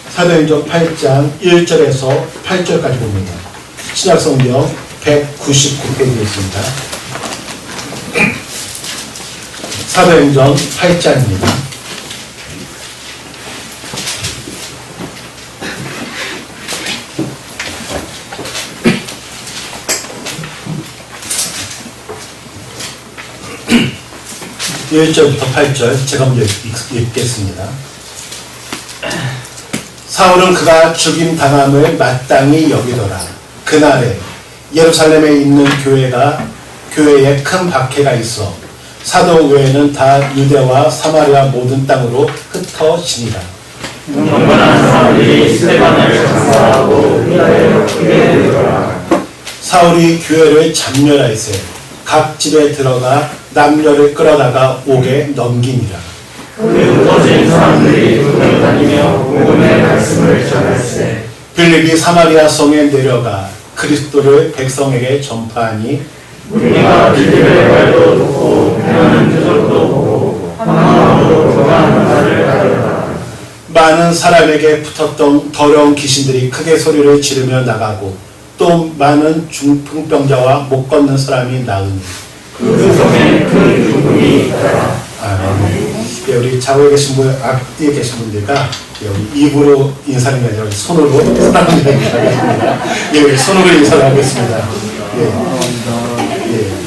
사도행전 8장 1절에서 8절까지 봅니다. 신약성경 199페이지에 있습니다. 사도행전 8장입니다. (1절부터) 8절 제가 먼저 읽겠습니다. 사울은 그가 죽임당함을 마땅히 여기더라. 그날에 예루살렘에 있는 교회에 큰 박해가 있어 사도 외에는 다 유대와 사마리아 모든 땅으로 흩어지니라. 영원한 사울이 스데반을 장사하고 유다에 크게 되더라. 사울이 교회를 잡멸하이세 각 집에 들어가 남녀를 끌어다가 옥에 넘기니라. 그 흩어진 사람들이 돌며 다니며 복음의 말씀을 전할세. 빌립이 사마리아 성에 내려가 그리스도를 백성에게 전파하니 우리가 빌립의 말도 듣고 행하는 표적도 보고 황망하고 교만한 말을 하더라. 많은 사람에게 붙었던 더러운 귀신들이 크게 소리를 지르며 나가고 또 많은 중풍병자와 못 걷는 사람이 나으니 그 성에 큰 기쁨이 있더라. 아멘. 예, 우리 좌우에 계신 분, 앞뒤에 계신 분들과 예, 우리 입으로 인사를 아니라 손으로 사랑합니다 인사하겠습니다. 예, 우리 손으로 인사를 하겠습니다. 예. 예.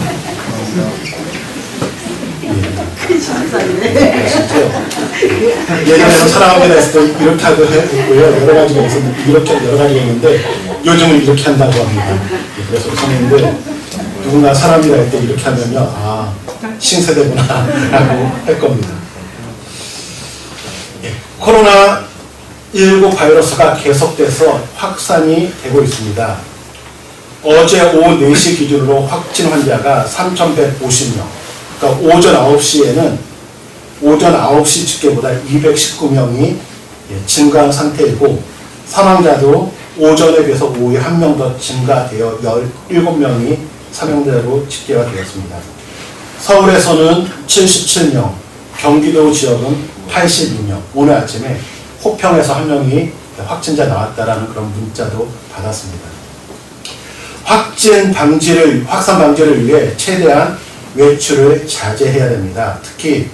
예전에는 사랑합니다 했을 때 이렇게 하도 했고요. 여러 가지가 있었는데, 이렇게 여러 가지가 있는데, 요즘은 이렇게 한다고 합니다. 예, 그래서 선생님들, 누군가 사랑합니다 할 때 이렇게 하면요, 아, 신세대구나, 라고 할 겁니다. 예, 코로나19 바이러스가 계속돼서 확산이 되고 있습니다. 어제 오후 4시 기준으로 확진 환자가 3,150명, 그러니까 오전 9시에는 오전 9시 집계보다 219명이 증가한 상태이고 사망자도 오전에 비해서 오후에 1명 더 증가되어 17명이 사망자로 집계가 되었습니다. 서울에서는 77명, 경기도 지역은 82명, 오늘 아침에 호평에서 1명이 확진자 나왔다라는 그런 문자도 받았습니다. 확산 방지를 위해 최대한 외출을 자제해야 됩니다. 특히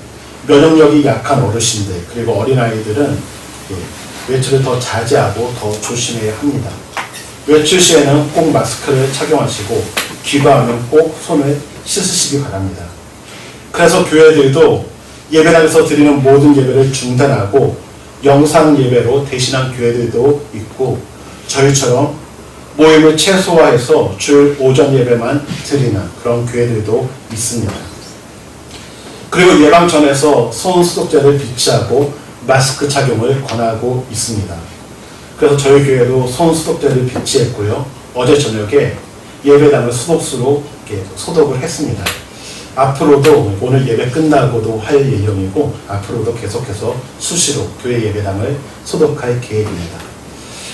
면역력이 약한 어르신들 그리고 어린아이들은 외출을 더 자제하고 더 조심해야 합니다. 외출 시에는 꼭 마스크를 착용하시고 귀가하면 꼭 손을 씻으시기 바랍니다. 그래서 교회들도 예배당에서 드리는 모든 예배를 중단하고 영상 예배로 대신한 교회들도 있고 저희처럼 모임을 최소화해서 주일 오전 예배만 드리는 그런 교회들도 있습니다. 그리고 예방전에서 손 소독제를 비치하고 마스크 착용을 권하고 있습니다. 그래서 저희 교회도 손 소독제를 비치했고요. 어제 저녁에 예배당을 수독수로 이렇게 소독을 했습니다. 앞으로도 오늘 예배 끝나고도 할 예정이고 앞으로도 계속해서 수시로 교회 예배당을 소독할 계획입니다.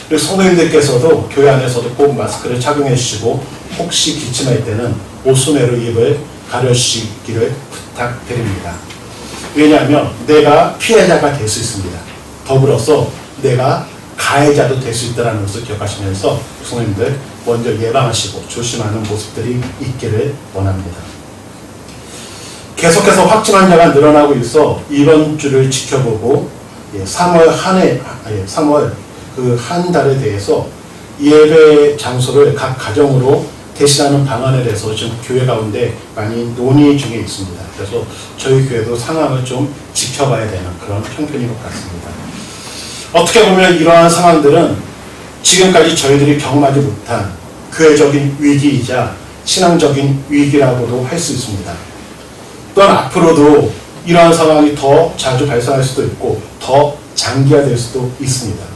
그리고 성도님들께서도 교회 안에서도 꼭 마스크를 착용해 주시고 혹시 기침할 때는 옷소매로 입을 가려주시기를 부탁드립니다. 왜냐하면 내가 피해자가 될 수 있습니다. 더불어서 내가 가해자도 될 수 있다는 것을 기억하시면서 성도님들 먼저 예방하시고 조심하는 모습들이 있기를 원합니다. 계속해서 확진 환자가 늘어나고 있어 이번 주를 지켜보고 3월 그 한 달에 대해서 예배 장소를 각 가정으로 대신하는 방안에 대해서 지금 교회 가운데 많이 논의 중에 있습니다. 그래서 저희 교회도 상황을 좀 지켜봐야 되는 그런 형편인 것 같습니다. 어떻게 보면 이러한 상황들은 지금까지 저희들이 경험하지 못한 교회적인 위기이자 신앙적인 위기라고도 할 수 있습니다. 또한 앞으로도 이러한 상황이 더 자주 발생할 수도 있고 더 장기화될 수도 있습니다.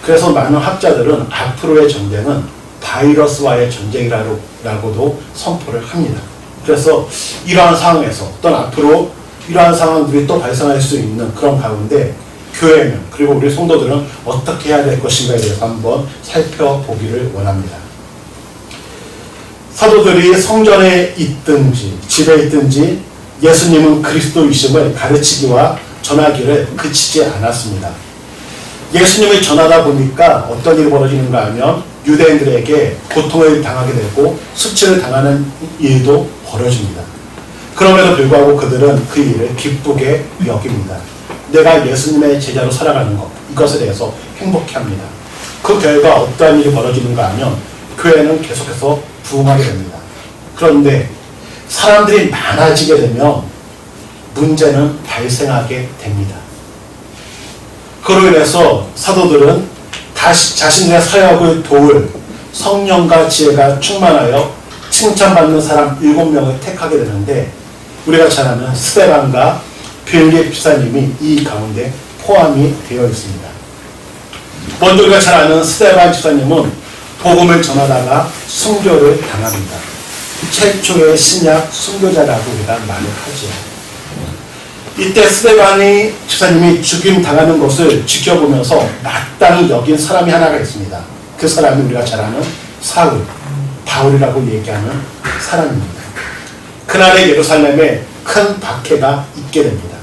그래서 많은 학자들은 앞으로의 전쟁은 바이러스와의 전쟁이라고도 선포를 합니다. 그래서 이러한 상황에서 또는 앞으로 이러한 상황들이 또 발생할 수 있는 그런 가운데 교회는, 그리고 우리 성도들은 어떻게 해야 될 것인가에 대해서 한번 살펴보기를 원합니다. 사도들이 성전에 있든지 집에 있든지 예수님은 그리스도이심을 가르치기와 전하기를 그치지 않았습니다. 예수님을 전하다 보니까 어떤 일이 벌어지는가 하면 유대인들에게 고통을 당하게 되고 수치를 당하는 일도 벌어집니다. 그럼에도 불구하고 그들은 그 일을 기쁘게 여깁니다. 내가 예수님의 제자로 살아가는 것, 이것에 대해서 행복해합니다. 그 결과 어떠한 일이 벌어지는가 하면 교회는 계속해서 부흥하게 됩니다. 그런데 사람들이 많아지게 되면 문제는 발생하게 됩니다. 그로 인해서 사도들은 다시 자신의 사역을 도울 성령과 지혜가 충만하여 칭찬받는 사람 7명을 택하게 되는데, 우리가 잘 아는 스데반과 빌립 집사님이 이 가운데 포함이 되어 있습니다. 먼저 우리가 잘 아는 스데반 집사님은 복음을 전하다가 순교를 당합니다. 최초의 신약 순교자라고 우리가 말을 하죠. 이때 스데반이 집사님이 죽임 당하는 것을 지켜보면서 마땅히 여긴 사람이 하나가 있습니다. 그 사람이 우리가 잘 아는 사울, 바울이라고 얘기하는 사람입니다. 그날의 예루살렘에 큰 박해가 있게 됩니다.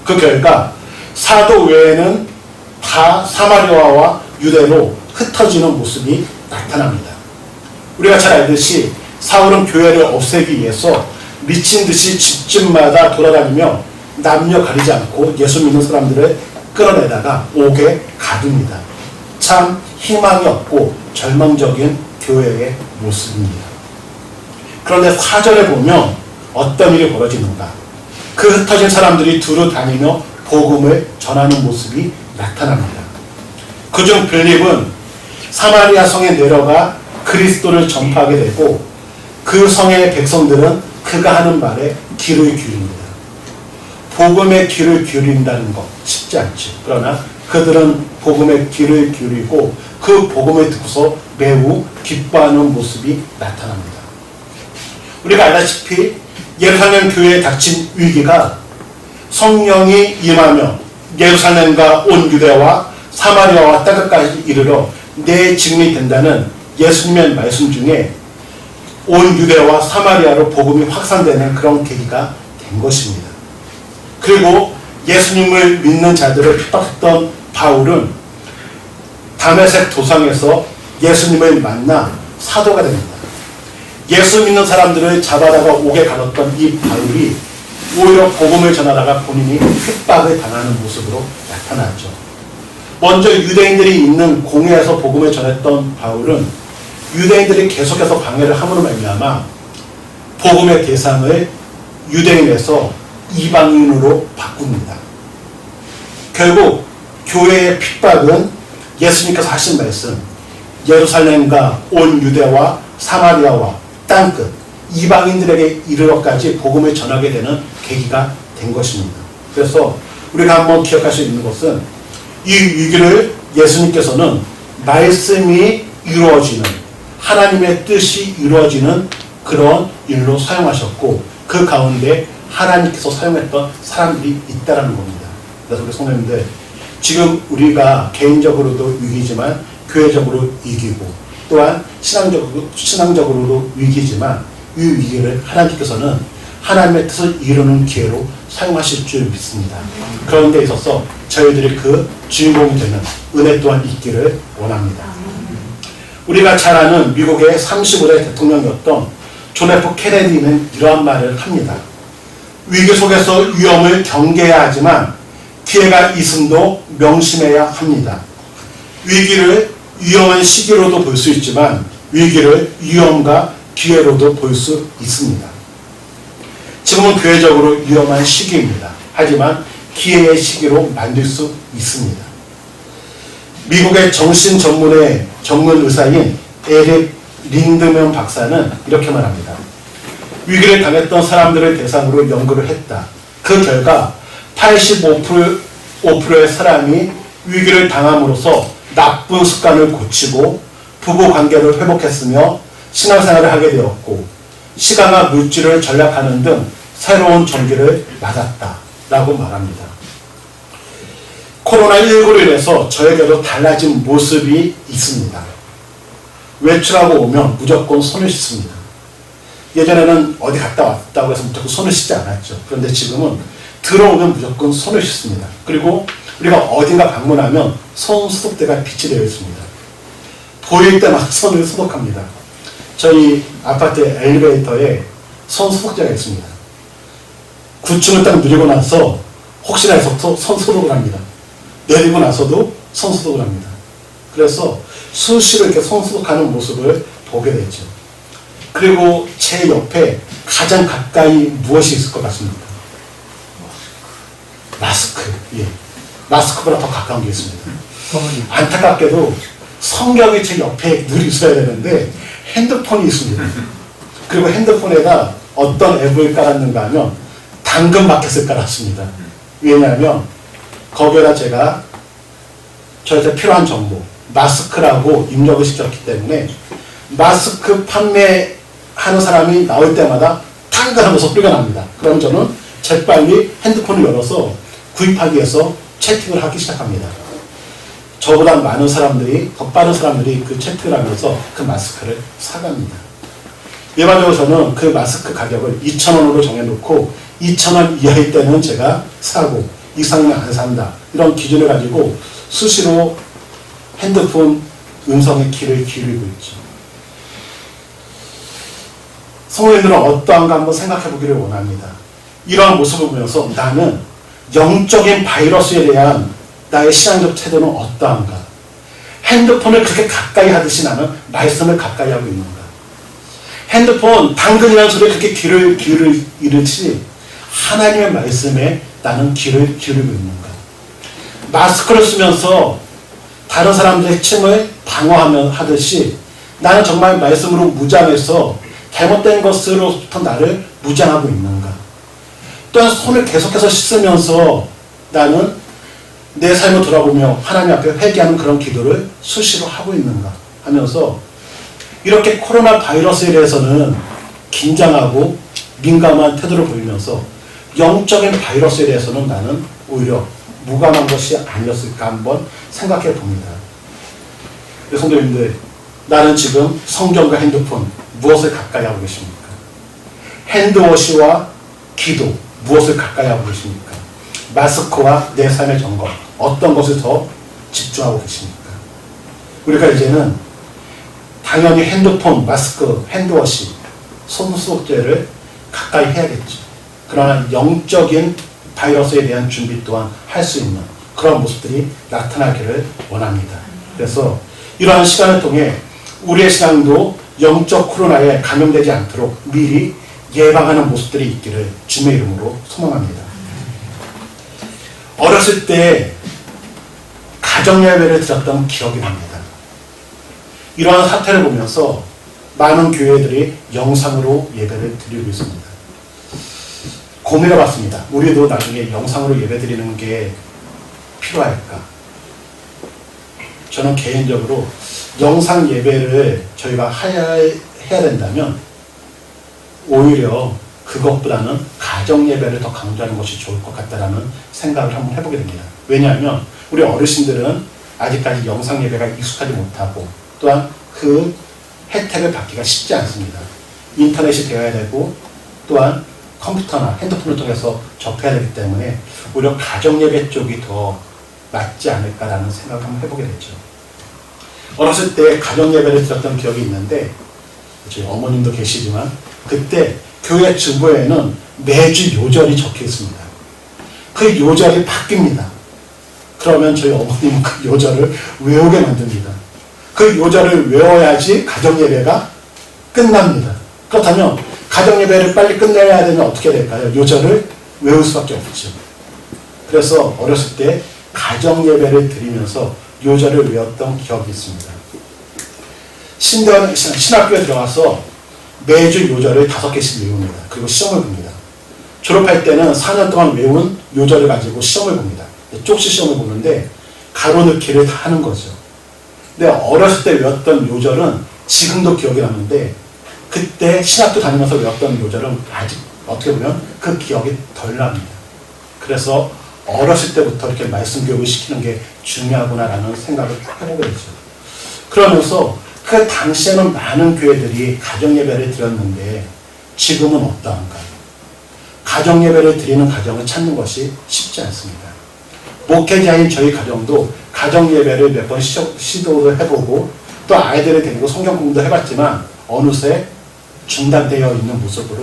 그 결과 사도 외에는 다 사마리아와 유대로 흩어지는 모습이 나타납니다. 우리가 잘 알듯이 사울은 교회를 없애기 위해서 미친 듯이 집집마다 돌아다니며 남녀 가리지 않고 예수 믿는 사람들을 끌어내다가 옥에 가둡니다. 참 희망이 없고 절망적인 교회의 모습입니다. 그런데 사전에 보면 어떤 일이 벌어지는가? 그 흩어진 사람들이 두루 다니며 복음을 전하는 모습이 나타납니다. 그중 빌립은 사마리아 성에 내려가 그리스도를 전파하게 되고, 그 성의 백성들은 그가 하는 말에 귀를 기울입니다. 복음에 귀를 기울인다는 것 쉽지 않죠. 그러나 그들은 복음에 귀를 기울이고 그 복음을 듣고서 매우 기뻐하는 모습이 나타납니다. 우리가 알다시피 예루살렘 교회에 닥친 위기가 성령이 임하며 예루살렘과 온 유대와 사마리아와 땅끝까지 이르러 내 증인이 된다는 예수님의 말씀 중에 온 유대와 사마리아로 복음이 확산되는 그런 계기가 된 것입니다. 그리고 예수님을 믿는 자들을 핍박했던 바울은 다메섹 도상에서 예수님을 만나 사도가 됩니다. 예수 믿는 사람들을 잡아다가 옥에 가뒀던 이 바울이 오히려 복음을 전하다가 본인이 핍박을 당하는 모습으로 나타났죠. 먼저 유대인들이 있는 공회에서 복음을 전했던 바울은 유대인들이 계속해서 방해를 함으로 말미암아 복음의 대상을 유대인에서 이방인으로 바꿉니다. 결국 교회의 핍박은 예수님께서 하신 말씀, 예루살렘과 온 유대와 사마리아와 땅끝 이방인들에게 이르러까지 복음을 전하게 되는 계기가 된 것입니다. 그래서 우리가 한번 기억할 수 있는 것은 이 위기를 예수님께서는 말씀이 이루어지는, 하나님의 뜻이 이루어지는 그런 일로 사용하셨고, 그 가운데 하나님께서 사용했던 사람들이 있다는 겁니다. 그래서 우리 성도님들, 지금 우리가 개인적으로도 위기지만 교회적으로 위기고, 또한 신앙적으로도 위기지만 이 위기를 하나님께서는 하나님의 뜻을 이루는 기회로 사용하실 줄 믿습니다. 그런 데 있어서 저희들이 그 주인공이 되는 은혜 또한 있기를 원합니다. 우리가 잘 아는 미국의 35대 대통령이었던 존 F 케네디는 이러한 말을 합니다. 위기 속에서 위험을 경계해야 하지만 기회가 있음도 명심해야 합니다. 위기를 위험한 시기로도 볼 수 있지만 위기를 위험과 기회로도 볼 수 있습니다. 지금은 교회적으로 위험한 시기입니다. 하지만 기회의 시기로 만들 수 있습니다. 미국의 정신 전문의 전문 의사인 에릭 린드먼 박사는 이렇게 말합니다. 위기를 당했던 사람들을 대상으로 연구를 했다. 그 결과 85%의 사람이 위기를 당함으로써 나쁜 습관을 고치고 부부 관계를 회복했으며 신앙생활을 하게 되었고, 시간과 물질을 절약하는 등 새로운 전기를 맞았다. 라고 말합니다. 코로나19로 인해서 저에게도 달라진 모습이 있습니다. 외출하고 오면 무조건 손을 씻습니다. 예전에는 어디 갔다 왔다고 해서 무조건 손을 씻지 않았죠. 그런데 지금은 들어오면 무조건 손을 씻습니다. 그리고 우리가 어딘가 방문하면 손 소독대가 비치되어 있습니다. 보일 때마다 손을 소독합니다. 저희 아파트 엘리베이터에 손 소독제가 있습니다. 9층을 딱 누리고 나서 혹시나 해서 손 소독을 합니다. 내리고 나서도 손 소독을 합니다. 그래서 수시로 이렇게 손 소독하는 모습을 보게 되죠. 그리고 제 옆에 가장 가까이 무엇이 있을 것 같습니까? 마스크. 예. 마스크보다 더 가까운 게 있습니다. 안타깝게도 성경이 제 옆에 늘 있어야 되는데 핸드폰이 있습니다. 그리고 핸드폰에다 어떤 앱을 깔았는가 하면 당근마켓을 깔았습니다. 왜냐하면 거기에다 제가 저한테 필요한 정보, 마스크라고 입력을 시켰기 때문에 마스크 판매하는 사람이 나올 때마다 당근하면서 소리가 납니다. 그럼 저는 재빨리 핸드폰을 열어서 구입하기 위해서 채팅을 하기 시작합니다. 저보다 많은 사람들이, 더 빠른 사람들이 그 채팅을 하면서 그 마스크를 사갑니다. 일반적으로 저는 그 마스크 가격을 2,000원으로 정해놓고 2,000원 이하일 때는 제가 사고 이상은 안 산다. 이런 기준을 가지고 수시로 핸드폰 음성의 귀를 기울이고 있죠. 성도님들은 어떠한가 한번 생각해 보기를 원합니다. 이러한 모습을 보면서 나는 영적인 바이러스에 대한 나의 신앙적 태도는 어떠한가? 핸드폰을 그렇게 가까이 하듯이 나는 말씀을 가까이 하고 있는가? 핸드폰 당근이라는 소리에 그렇게 귀를 잃지 하나님의 말씀에 나는 귀를 기울이고 있는가? 마스크를 쓰면서 다른 사람들의 침을 방어하면 하듯이 나는 정말 말씀으로 무장해서 잘못된 것으로부터 나를 무장하고 있는가? 또한 손을 계속해서 씻으면서 나는 내 삶을 돌아보며 하나님 앞에 회개하는 그런 기도를 수시로 하고 있는가 하면서 이렇게 코로나 바이러스에 대해서는 긴장하고 민감한 태도를 보이면서 영적인 바이러스에 대해서는 나는 오히려 무감한 것이 아니었을까 한번 생각해 봅니다. 성도님들, 나는 지금 성경과 핸드폰 무엇을 가까이 하고 계십니까? 핸드워시와 기도 무엇을 가까이 하고 계십니까? 마스크와 내 삶의 점검 어떤 것을 더 집중하고 계십니까? 우리가 이제는 당연히 핸드폰, 마스크, 핸드워시, 손소독제를 가까이 해야겠죠. 그러나 영적인 바이러스에 대한 준비 또한 할 수 있는 그런 모습들이 나타나기를 원합니다. 그래서 이러한 시간을 통해 우리의 신앙도 영적 코로나에 감염되지 않도록 미리 예방하는 모습들이 있기를 주님의 이름으로 소망합니다. 어렸을 때 가정예배를 드렸던 기억이 납니다. 이러한 사태를 보면서 많은 교회들이 영상으로 예배를 드리고 있습니다. 고민해봤습니다. 우리도 나중에 영상으로 예배드리는 게 필요할까? 저는 개인적으로 영상 예배를 저희가 해야 된다면 오히려 그것보다는 가정 예배를 더 강조하는 것이 좋을 것 같다라는 생각을 한번 해보게 됩니다. 왜냐하면 우리 어르신들은 아직까지 영상 예배가 익숙하지 못하고 또한 그 혜택을 받기가 쉽지 않습니다. 인터넷이 되어야 되고 또한 컴퓨터나 핸드폰을 통해서 접해야 되기 때문에 오히려 가정 예배 쪽이 더 맞지 않을까라는 생각을 한번 해보게 됐죠. 어렸을 때 가정 예배를 드렸던 기억이 있는데 저희 어머님도 계시지만 그때 교회 주보에는 매주 요절이 적혀 있습니다. 그 요절이 바뀝니다. 그러면 저희 어머님은 그 요절을 외우게 만듭니다. 그 요절을 외워야지 가정 예배가 끝납니다. 그렇다면 가정 예배를 빨리 끝내야 되면 어떻게 될까요? 요절을 외울 수밖에 없죠. 그래서 어렸을 때 가정 예배를 드리면서 요절을 외웠던 기억이 있습니다. 신학교에 들어가서 매주 요절을 5개씩 외웁니다. 그리고 시험을 봅니다. 졸업할 때는 4년 동안 외운 요절을 가지고 시험을 봅니다. 쪽시 시험을 보는데 가로넣기를 다 하는 거죠. 근데 어렸을 때 외웠던 요절은 지금도 기억이 나는데 그때 신학교 다니면서 외웠던 요절은 아직 어떻게 보면 그 기억이 덜 납니다. 그래서 어렸을 때부터 이렇게 말씀 교육을 시키는 게 중요하구나라는 생각을 해보게 되죠. 그러면서 그 당시에는 많은 교회들이 가정예배를 드렸는데 지금은 어떠한가? 가정예배를 드리는 가정을 찾는 것이 쉽지 않습니다. 목회자인 저희 가정도 가정예배를 몇 번 시도를 해보고 또 아이들을 데리고 성경 공부도 해봤지만 어느새 중단되어 있는 모습을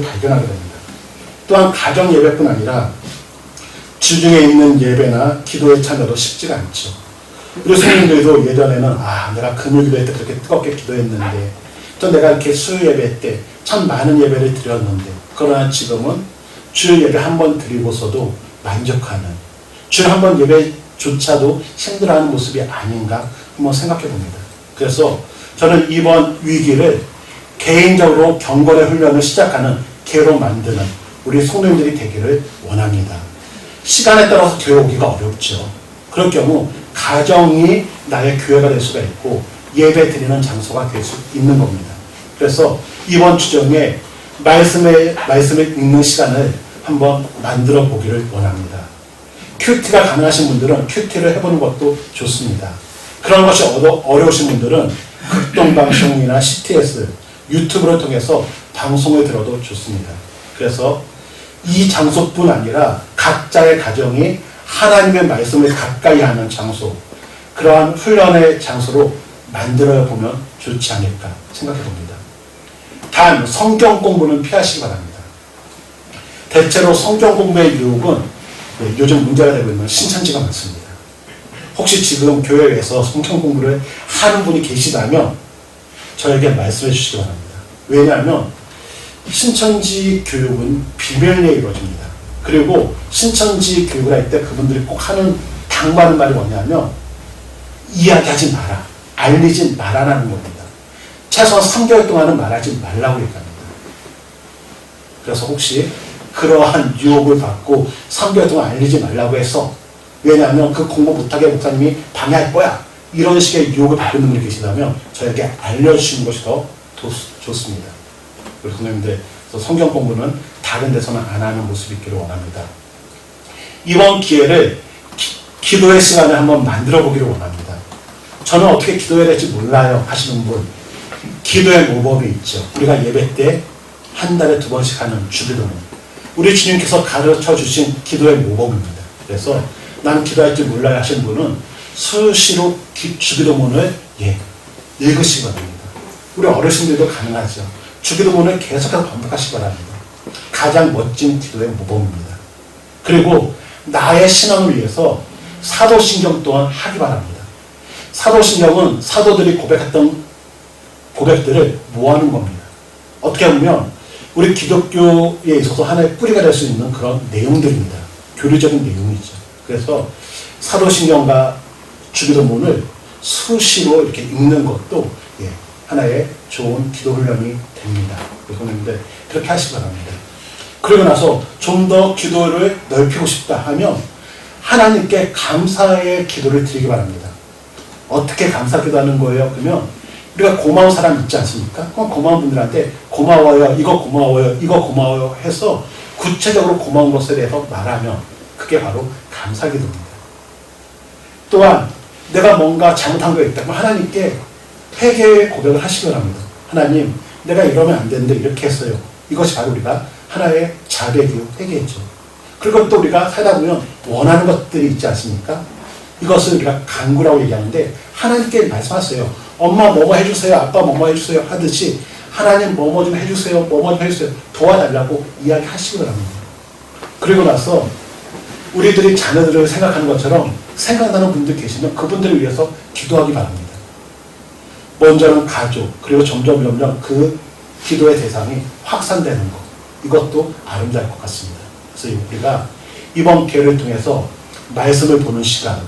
발견하게 됩니다. 또한 가정예배뿐 아니라 주중에 있는 예배나 기도의 참여도 쉽지가 않죠. 우리 성인들도 예전에는 내가 금요일에 때 그렇게 뜨겁게 기도했는데 또 내가 이렇게 수요예배 때 참 많은 예배를 드렸는데 그러나 지금은 주일 예배 한 번 드리고서도 만족하는 주일 한 번 예배조차도 힘들어하는 모습이 아닌가 한번 생각해 봅니다. 그래서 저는 이번 위기를 개인적으로 경건의 훈련을 시작하는 기회로 만드는 우리 성도님들이 되기를 원합니다. 시간에 따라서 교회 오기가 어렵죠. 그럴 경우 가정이 나의 교회가 될 수가 있고 예배 드리는 장소가 될 수 있는 겁니다. 그래서 이번 주정에 말씀을 읽는 시간을 한번 만들어 보기를 원합니다. 큐티가 가능하신 분들은 큐티를 해보는 것도 좋습니다. 그런 것이 어려우신 분들은 극동방송이나 CTS, 유튜브를 통해서 방송을 들어도 좋습니다. 그래서 이 장소뿐 아니라 각자의 가정이 하나님의 말씀을 가까이 하는 장소, 그러한 훈련의 장소로 만들어 보면 좋지 않을까 생각해 봅니다. 단, 성경 공부는 피하시기 바랍니다. 대체로 성경 공부의 유혹은 요즘 문제가 되고 있는 신천지가 많습니다. 혹시 지금 교회에서 성경 공부를 하는 분이 계시다면 저에게 말씀해 주시기 바랍니다. 왜냐하면 신천지 교육은 비밀리에 이루어집니다. 그리고 신천지 교육을 할 때 그분들이 꼭 하는 당부하는 말이 뭐냐면 이야기하지 마라, 알리지 말아라는 겁니다. 최소한 3개월 동안은 말하지 말라고 얘기합니다. 그래서 혹시 그러한 유혹을 받고 3개월 동안 알리지 말라고 해서 왜냐하면 그 공부 못하게 목사님이 방해할 거야 이런 식의 유혹을 받는 분이 계시다면 저에게 알려주시는 것이 더 좋습니다. 우리 선생님들 성경 공부는 다른 데서는 안 하는 모습이 있기를 원합니다. 이번 기회를 기도의 시간을 한번 만들어 보기를 원합니다. 저는 어떻게 기도해야 될지 몰라요 하시는 분, 기도의 모범이 있죠. 우리가 예배 때 한 달에 2번씩 하는 주기도문, 우리 주님께서 가르쳐 주신 기도의 모범입니다. 그래서 나는 기도할 줄 몰라요 하시는 분은 수시로 주기도문을 읽으시기 바랍니다. 우리 어르신들도 가능하죠. 주기도문을 계속해서 반복하시기 바랍니다. 가장 멋진 기도의 모범입니다. 그리고 나의 신앙을 위해서 사도신경 또한 하기 바랍니다. 사도신경은 사도들이 고백했던 고백들을 모아놓은 겁니다. 어떻게 보면 우리 기독교에 있어서 하나의 뿌리가 될 수 있는 그런 내용들입니다. 교리적인 내용이죠. 그래서 사도신경과 주기도문을 수시로 이렇게 읽는 것도 하나의 좋은 기도 훈련이 됩니다. 그런데 그렇게 하시기 바랍니다. 그러고 나서 좀 더 기도를 넓히고 싶다 하면 하나님께 감사의 기도를 드리기 바랍니다. 어떻게 감사 기도하는 거예요? 그러면 우리가 고마운 사람 있지 않습니까? 그럼 고마운 분들한테 고마워요, 이거 고마워요, 이거 고마워요 해서 구체적으로 고마운 것에 대해서 말하면 그게 바로 감사 기도입니다. 또한 내가 뭔가 잘못한 거 있다면 하나님께 회개의 고백을 하시기 바랍니다. 하나님, 내가 이러면 안 되는데 이렇게 했어요. 이것이 바로 우리가 하나의 자백이요, 회개죠. 그리고 또 우리가 살다 보면 원하는 것들이 있지 않습니까? 이것을 우리가 간구라고 얘기하는데 하나님께 말씀하세요. 엄마 뭐뭐 해주세요, 아빠 뭐뭐 해주세요 하듯이 하나님 뭐뭐 좀 해주세요, 뭐뭐 좀 해주세요, 도와달라고 이야기하시기 바랍니다. 그리고 나서 우리들이 자녀들을 생각하는 것처럼 생각나는 분들 계시면 그분들을 위해서 기도하기 바랍니다. 먼저는 가족, 그리고 점점 그 기도의 대상이 확산되는 것, 이것도 아름다울 것 같습니다. 그래서 우리가 이번 기회를 통해서 말씀을 보는 시간,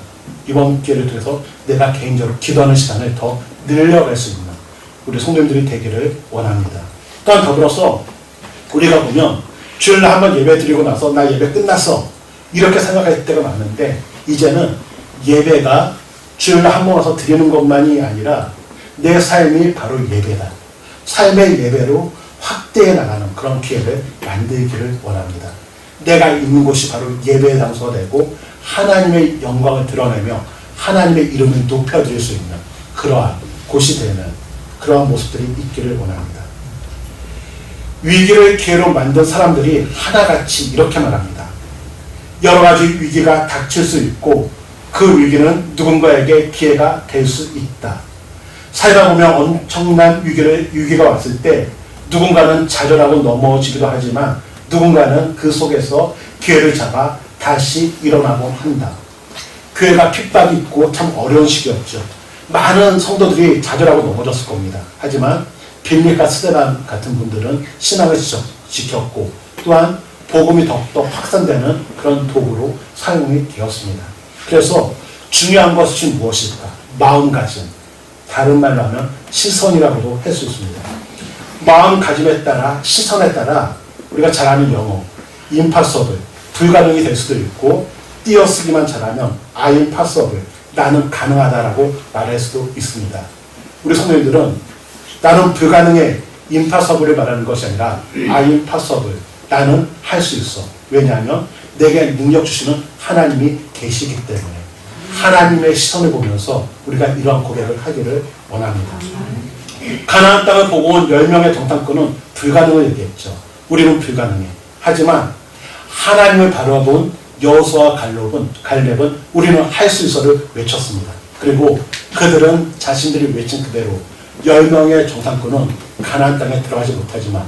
이번 기회를 통해서 내가 개인적으로 기도하는 시간을 더 늘려갈 수 있는 우리 성도님들이 되기를 원합니다. 또한 더불어서 우리가 보면 주일날 한번 예배 드리고 나서 나 예배 끝났어 이렇게 생각할 때가 많은데 이제는 예배가 주일날 한 번 와서 드리는 것만이 아니라 내 삶이 바로 예배다. 삶의 예배로 확대해 나가는 그런 기회를 만들기를 원합니다. 내가 있는 곳이 바로 예배의 장소가 되고 하나님의 영광을 드러내며 하나님의 이름을 높여드릴 수 있는 그러한 곳이 되는 그러한 모습들이 있기를 원합니다. 위기를 기회로 만든 사람들이 하나같이 이렇게 말합니다. 여러 가지 위기가 닥칠 수 있고 그 위기는 누군가에게 기회가 될 수 있다. 살다 보면 엄청난 위기가 왔을 때 누군가는 좌절하고 넘어지기도 하지만 누군가는 그 속에서 기회를 잡아 다시 일어나고 한다. 교회가 핍박이 있고 참 어려운 시기였죠. 많은 성도들이 좌절하고 넘어졌을 겁니다. 하지만 빌립과 스데반 같은 분들은 신앙을 지켰고 또한 복음이 더욱더 확산되는 그런 도구로 사용이 되었습니다. 그래서 중요한 것이 무엇일까? 마음가짐. 다른 말로 하면 시선이라고도 할 수 있습니다. 마음가짐에 따라 시선에 따라 우리가 잘 아는 영어 impossible 불가능이 될 수도 있고 띄어쓰기만 잘하면 I am possible 나는 가능하다라고 말할 수도 있습니다. 우리 성도님들은 나는 불가능해 impossible을 말하는 것이 아니라 I am possible 나는 할 수 있어. 왜냐하면 내게 능력 주시는 하나님이 계시기 때문에 하나님의 시선을 보면서 우리가 이러한 고백을 하기를 원합니다. 가나안 땅을 보고 온 10명의 정탐꾼은 불가능을 얘기했죠. 우리는 불가능해. 하지만 하나님을 바라본 여호수아와 갈렙은 우리는 할 수 있어를 외쳤습니다. 그리고 그들은 자신들이 외친 그대로 10명의 정탐꾼은 가나안 땅에 들어가지 못하지만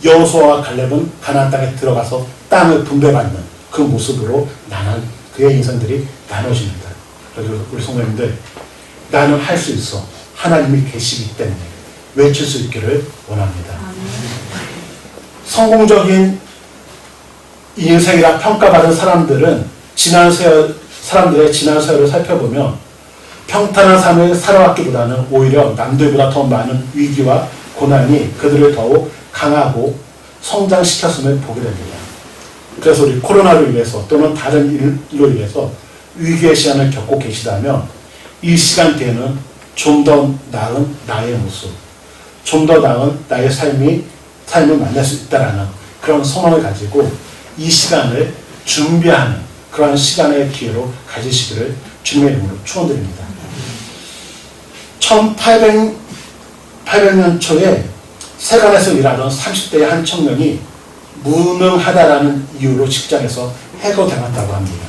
여호수아와 갈렙은 가나안 땅에 들어가서 땅을 분배받는 그 모습으로 그의 인생들이 나눠집니다. 그래서 우리 성도님들 나는 할 수 있어. 하나님이 계시기 때문에 외칠 수 있기를 원합니다. 성공적인 인생이라 평가받은 사람들의 지난 세월을 살펴보면 평탄한 삶을 살아왔기보다는 오히려 남들보다 더 많은 위기와 고난이 그들을 더욱 강하고 성장시켰음을 보게 됩니다. 그래서 우리 코로나로 인해서 또는 다른 일로 인해서 위기의 시간을 겪고 계시다면 이 시간대에는 좀 더 나은 나의 모습, 좀 더 나은 나의 삶을 만날 수 있다라는 그런 소망을 가지고 이 시간을 준비하는 그러한 시간의 기회로 가지시기를 주님의 이름으로 축원드립니다. 1800년 초에 세간에서 일하던 30대의 한 청년이 무능하다라는 이유로 직장에서 해고당했다고 합니다.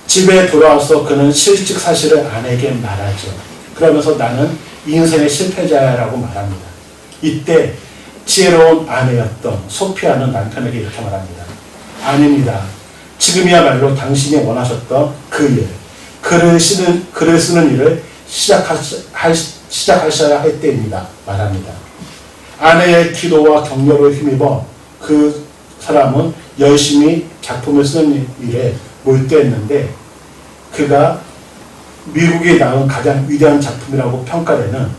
집에 돌아와서 그는 실직 사실을 아내에게 말하죠. 그러면서 나는 인생의 실패자라고 말합니다. 이때 지혜로운 아내였던 소피아는 남편에게 이렇게 말합니다. 아닙니다. 지금이야말로 당신이 원하셨던 그 일, 글을 쓰는 일을 시작하셔야 할 때입니다. 말합니다. 아내의 기도와 격려로 힘입어 그 사람은 열심히 작품을 쓰는 일에 몰두했는데 그가 미국이 낳은 가장 위대한 작품이라고 평가되는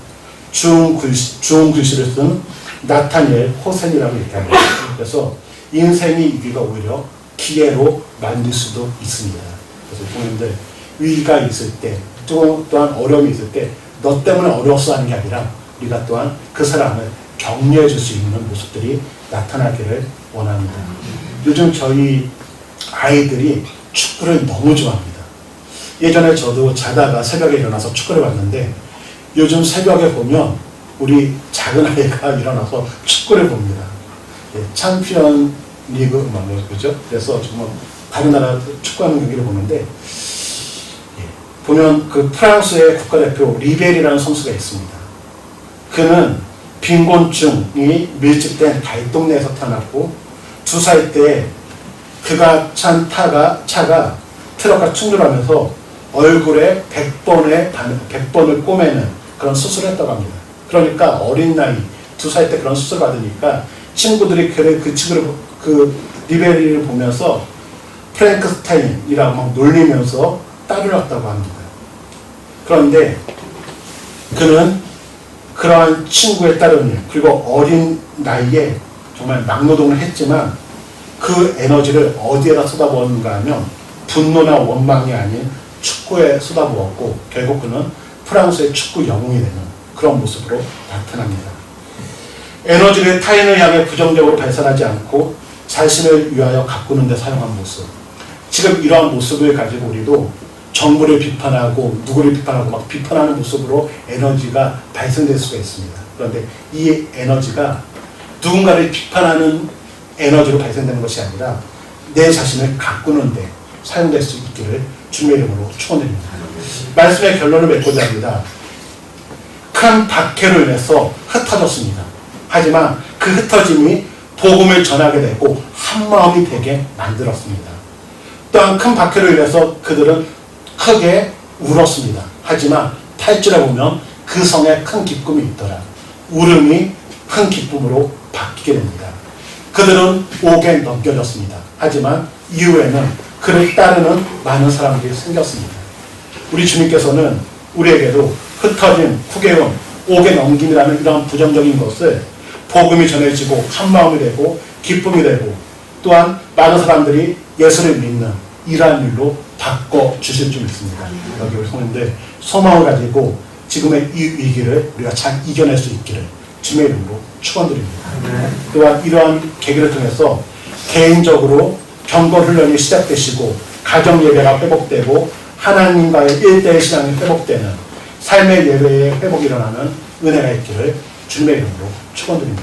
중흥 글씨를 쓴 나타니엘 호센이라고 얘기합니다. 그래서 인생의 위기가 오히려 기회로 만들 수도 있습니다. 그래서 부모님들 위기가 있을 때 또한 어려움이 있을 때 너 때문에 어려웠어 하는 게 아니라 우리가 또한 그 사람을 격려해 줄 수 있는 모습들이 나타나기를 원합니다. 요즘 저희 아이들이 축구를 너무 좋아합니다. 예전에 저도 자다가 새벽에 일어나서 축구를 봤는데 요즘 새벽에 보면 우리 작은 아이가 일어나서 축구를 봅니다. 챔피언 리그 그죠? 그래서 정말 다른 나라 축구하는 경기를 보는데 보면 그 프랑스의 국가대표 리베리라는 선수가 있습니다. 그는 빈곤증이 밀집된 달동네에서 태어났고 2살 때 그가 찬 차가 트럭과 충돌하면서 얼굴에 100번을 꼬매는 그런 수술을 했다고 합니다. 그러니까 어린 나이 2살 때 그런 수술을 받으니까 친구들이 그 리베리를 보면서 프랭크스타인이라고 막 놀리면서 따르렸다고 합니다. 그런데 그는 그러한 친구의 따르는 일, 그리고 어린 나이에 정말 막노동을 했지만 그 에너지를 어디에다 쏟아부었는가 하면 분노나 원망이 아닌 축구에 쏟아부었고 결국 그는 프랑스의 축구 영웅이 되는 그런 모습으로 나타납니다. 에너지를 타인을 향해 부정적으로 발산하지 않고 자신을 위하여 가꾸는 데 사용한 모습. 지금 이러한 모습을 가지고 우리도 정부를 비판하고 누구를 비판하고 막 비판하는 모습으로 에너지가 발생될 수가 있습니다. 그런데 이 에너지가 누군가를 비판하는 에너지로 발생되는 것이 아니라 내 자신을 가꾸는 데 사용될 수 있기를 주님의 이름으로 축원드립니다. 말씀의 결론을 맺고자 합니다. 큰 박해로 인해서 흩어졌습니다. 하지만 그 흩어짐이 복음을 전하게 되고 한마음이 되게 만들었습니다. 또한 큰 박해로 인해서 그들은 크게 울었습니다. 하지만 8절에 보면 그 성에 큰 기쁨이 있더라. 울음이 큰 기쁨으로 바뀌게 됩니다. 그들은 옥에 넘겨졌습니다. 하지만 이후에는 그를 따르는 많은 사람들이 생겼습니다. 우리 주님께서는 우리에게도 흩어진 후계음, 옥에 넘김이라는 이런 부정적인 것을 복음이 전해지고 한마음이 되고 기쁨이 되고 또한 많은 사람들이 예수를 믿는 이러한 일로 바꿔주실 줄 믿습니다. 여기 우리 성도님들 소망을 가지고 지금의 이 위기를 우리가 잘 이겨낼 수 있기를 주님의 이름으로 축원드립니다. 또한 이러한 계기를 통해서 개인적으로 경건 훈련이 시작되시고 가정 예배가 회복되고 하나님과의 1대1 신앙이 회복되는 삶의 예배의 회복이 일어나는 은혜가 있기를 주님의 이름으로 축원드립니다.